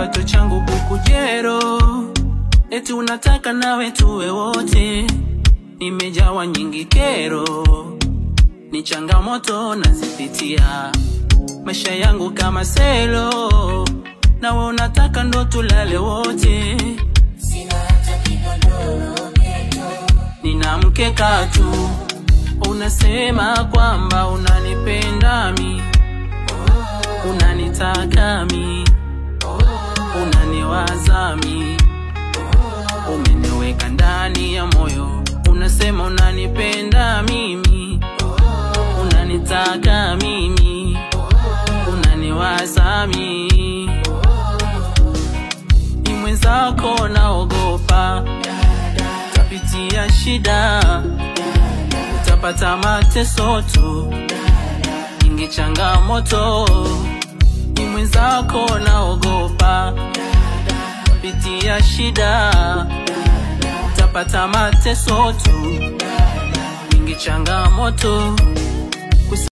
kipato changu bukujero, eti unataka nawe tuwe wote. Nimejawa nyingi kero, ni changamoto nazipitia, maisha yangu kama selo, nawe unataka ndo tulale wote. Sina hata kigodoro ghetto, nina mkeka tu, unasema kwamba unanipenda mi, unanitaka mi, unaniwaza mi, umeniweka ndani ya moyo. Unasema unanipenda mimi, unanitaka mimi, unaniwaza mimi. Ni mwenzako naogopa, utapitia shida, utapata mateso tu, nyingi changamoto. Ni mwenzako naogopa, utapitia shida, utapata mateso tu, nyingi changamoto.